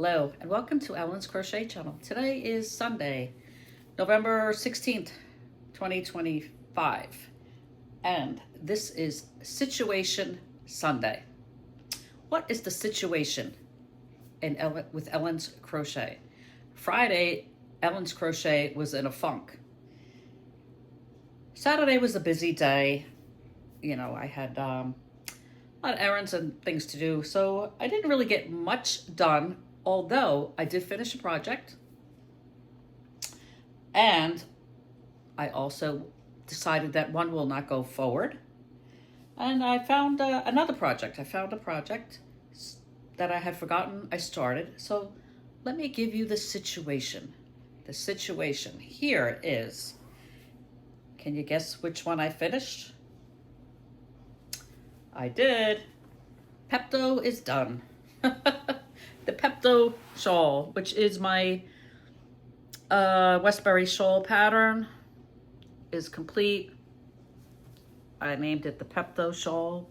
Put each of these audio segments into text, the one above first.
Hello and welcome to Ellen's Crochet Channel. Today is Sunday, November 16th, 2025, and this is Situation Sunday. What is the situation with Ellen's Crochet? Friday, Ellen's Crochet was in a funk. Saturday was a busy day. You know, I had a lot of errands and things to do, so I didn't really get much done. Although I did finish a project, and I also decided that one will not go forward, and I found another project. I found a project that I had forgotten I started. So let me give you the situation. The situation here is, can you guess which one I finished? I did. Pepto is done. The Pepto shawl, which is my Westbury shawl pattern, is complete. I named it the Pepto shawl.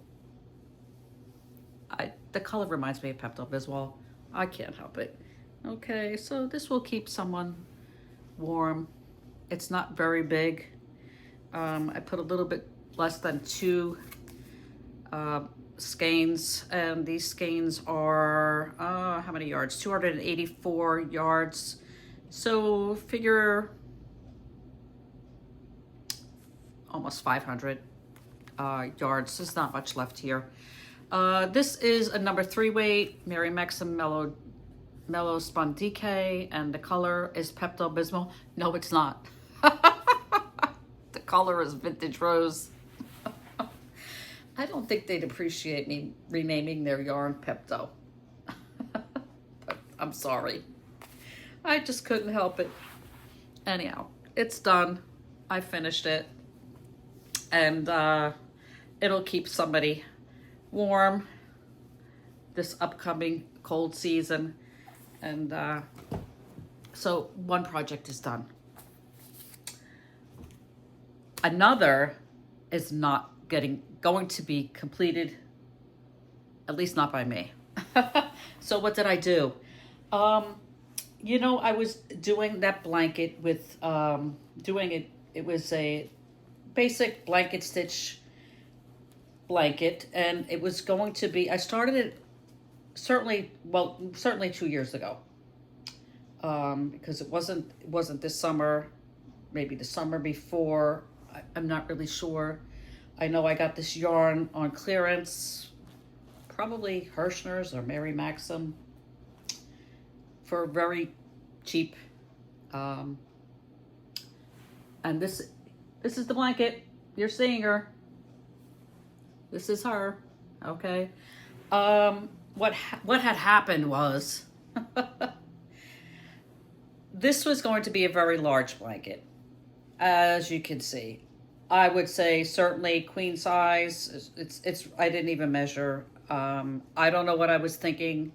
The color reminds me of Pepto-Bismol. I can't help it. Okay, so this will keep someone warm. It's not very big. I put a little bit less than 2 skeins, and these skeins are how many yards? 284 yards. So figure almost 500 yards. There's not much left here. This is a number 3 weight Mary Maxim Mellow Spun DK, and the color is Pepto-Bismol. No, it's not. The color is Vintage Rose. I don't think they'd appreciate me renaming their yarn Pepto. But I'm sorry. I just couldn't help it. Anyhow, it's done. I finished it. And it'll keep somebody warm this upcoming cold season. And so one project is done. Another is not going to be completed, at least not by me. So what did I do? You know, I was doing that blanket with it was a basic blanket stitch blanket, and it was going to be, I started it certainly 2 years ago, because it wasn't this summer, maybe the summer before. I'm not really sure. I know I got this yarn on clearance, probably Hirschner's or Mary Maxim, for very cheap. And this is the blanket. You're seeing her. This is her. Okay. What had happened was this was going to be a very large blanket, as you can see. I would say certainly queen size. It's I didn't even measure. I don't know what I was thinking.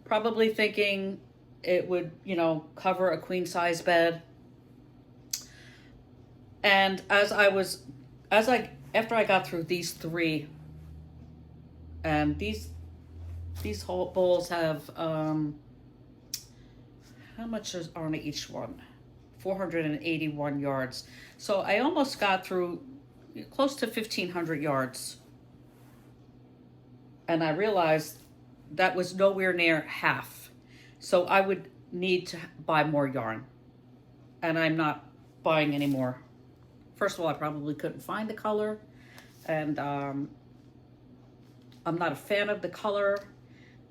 Probably thinking it would, you know, cover a queen size bed. And after I got through these 3, and these whole bowls have how much is on each one? 481 yards. So I almost got through close to 1,500 yards. And I realized that was nowhere near half. So I would need to buy more yarn. And I'm not buying any more. First of all, I probably couldn't find the color. And I'm not a fan of the color.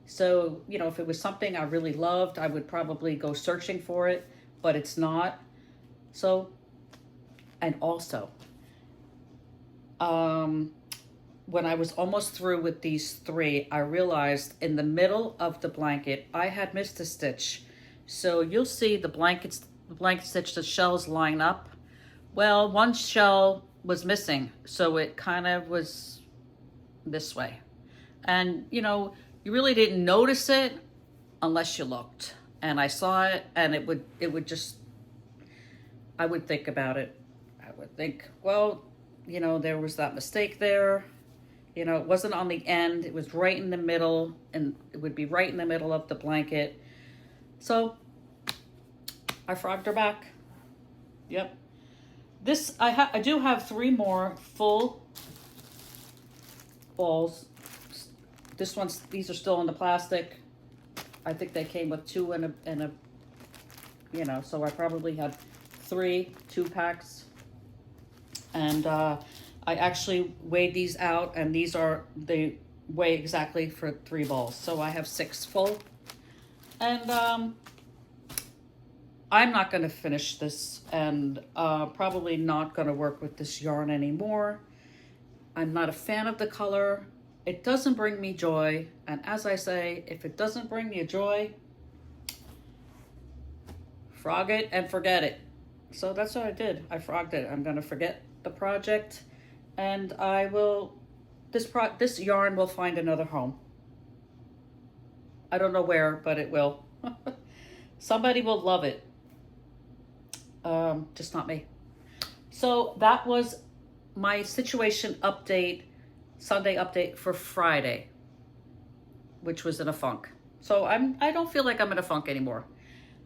So, you know, if it was something I really loved, I would probably go searching for it. But it's not. So, and also, when I was almost through with these 3, I realized in the middle of the blanket, I had missed a stitch. So you'll see the blanket stitch, the shells line up. Well, one shell was missing, so it kind of was this way. And, you know, you really didn't notice it unless you looked. And I saw it, and it would just, I would think about it. I would think, well, you know, there was that mistake there. You know, it wasn't on the end. It was right in the middle, and it would be right in the middle of the blanket. So I frogged her back. Yep. This, I do have 3 more full balls. These are still in the plastic. I think they came with 2 and a, you know, so I probably had 3 2-packs. And I actually weighed these out, and they weigh exactly for 3 balls. So I have 6 full. And I'm not going to finish this, and probably not going to work with this yarn anymore. I'm not a fan of the color. It doesn't bring me joy. And as I say, if it doesn't bring you joy, frog it and forget it. So that's what I did. I frogged it. I'm going to forget the project, and I will, this yarn will find another home. I don't know where, but it will. Somebody will love it. Just not me. So that was my situation update, Sunday update for Friday, which was in a funk. So I don't feel like I'm in a funk anymore.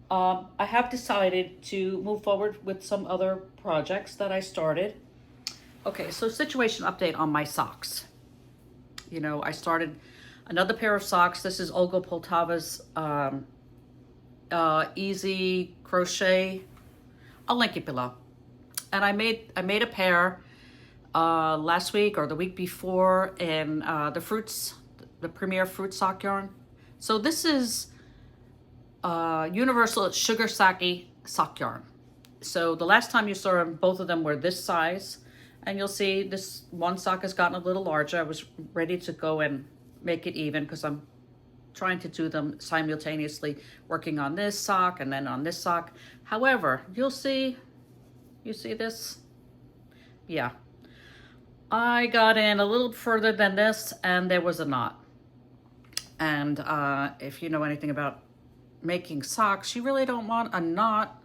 I have decided to move forward with some other projects that I started. Okay, so situation update on my socks. You know, I started another pair of socks. This is Olga Poltava's Easy Crochet. I'll link it below. And I made a pair last week or the week before in the Premier Fruit sock yarn. So this is Universal Sugar Sake sock yarn. So the last time you saw them, both of them were this size. And you'll see this one sock has gotten a little larger. I was ready to go and make it even because I'm trying to do them simultaneously, working on this sock and then on this sock. However, you see this? Yeah. I got in a little further than this and there was a knot. And if you know anything about making socks, you really don't want a knot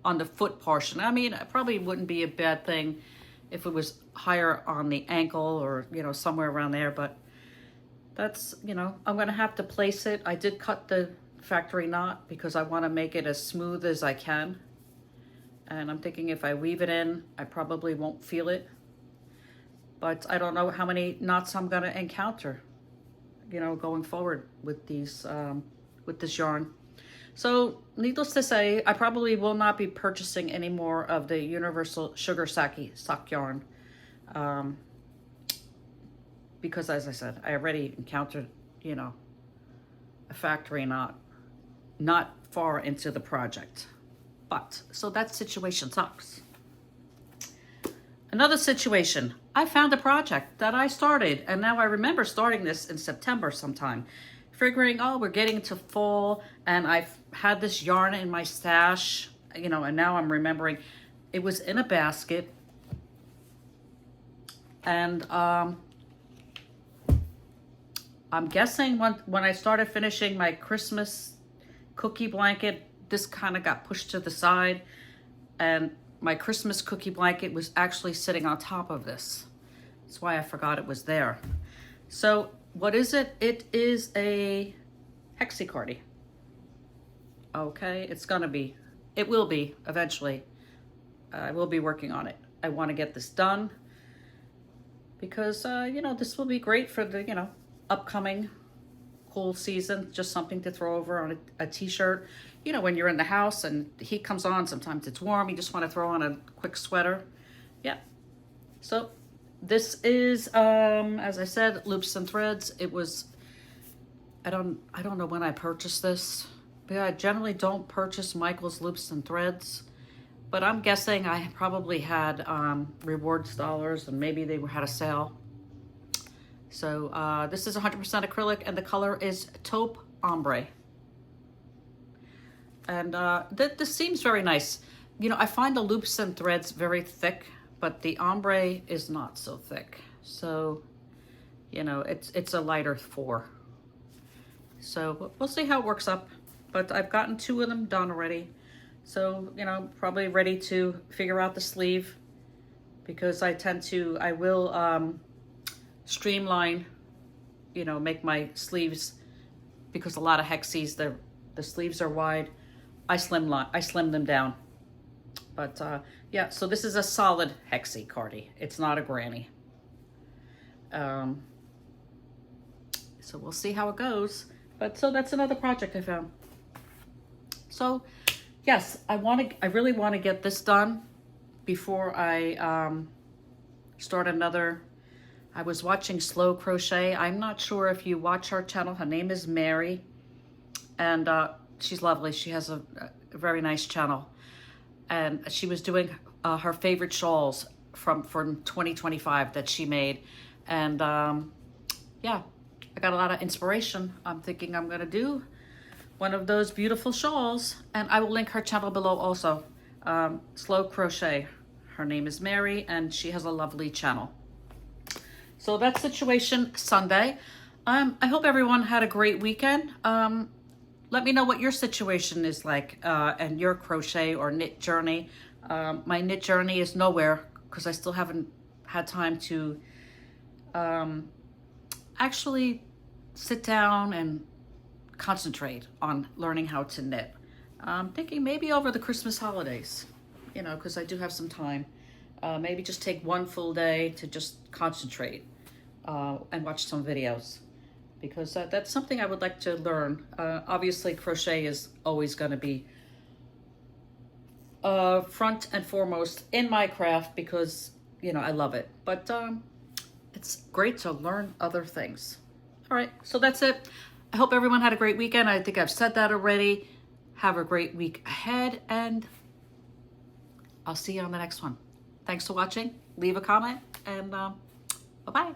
on the foot portion. I mean, it probably wouldn't be a bad thing if it was higher on the ankle or, you know, somewhere around there, but that's, you know, I'm gonna have to place it. I did cut the factory knot because I want to make it as smooth as I can. And I'm thinking if I weave it in, I probably won't feel it. But I don't know how many knots I'm gonna encounter, you know, going forward with these, with this yarn. So needless to say, I probably will not be purchasing any more of the Universal Sugar Sake sock yarn. Because as I said, I already encountered, you know, a factory knot not far into the project. But, so that situation sucks. Another situation, I found a project that I started, and now I remember starting this in September sometime, figuring, oh, we're getting to fall, and I've had this yarn in my stash, you know, and now I'm remembering it was in a basket. And I'm guessing when I started finishing my Christmas cookie blanket, this kind of got pushed to the side, and my Christmas cookie blanket was actually sitting on top of this. That's why I forgot it was there. So what is it? It is a hexicardi. Okay, it will be eventually. I will be working on it. I want to get this done because, you know, this will be great for the, you know, upcoming cool season. Just something to throw over on a t-shirt. You know, when you're in the house and the heat comes on, sometimes it's warm, you just want to throw on a quick sweater. Yeah. So this is, as I said, Loops and Threads. It was, I don't know when I purchased this, but I generally don't purchase Michael's Loops and Threads, but I'm guessing I probably had rewards dollars and maybe they had a sale. So this is 100% acrylic and the color is taupe ombre. And this seems very nice. You know, I find the Loops and Threads very thick, but the ombre is not so thick. So, you know, it's a lighter 4. So we'll see how it works up. But I've gotten 2 of them done already. So, you know, probably ready to figure out the sleeve because I will streamline, you know, make my sleeves because a lot of hexies, the sleeves are wide. I slim them down. But yeah, so this is a solid hexie cardie. It's not a granny. So we'll see how it goes. But so that's another project I found. So yes, I really want to get this done before I start another. I was watching Slow Crochet. I'm not sure if you watch her channel. Her name is Mary, and she's lovely. She has a very nice channel, and she was doing her favorite shawls from 2025 that she made, and yeah, I got a lot of inspiration. I'm thinking I'm gonna do one of those beautiful shawls, and I will link her channel below also. Slow Crochet. Her name is Mary, and she has a lovely channel. So that's situation Sunday. I hope everyone had a great weekend. Let me know what your situation is like and your crochet or knit journey. My knit journey is nowhere because I still haven't had time to actually sit down and concentrate on learning how to knit. I'm thinking maybe over the Christmas holidays, you know, because I do have some time. Maybe just take one full day to just concentrate and watch some videos, because that's something I would like to learn. Obviously, crochet is always going to be front and foremost in my craft because, you know, I love it. But it's great to learn other things. All right, so that's it. I hope everyone had a great weekend. I think I've said that already. Have a great week ahead, and I'll see you on the next one. Thanks for watching. Leave a comment, and bye-bye.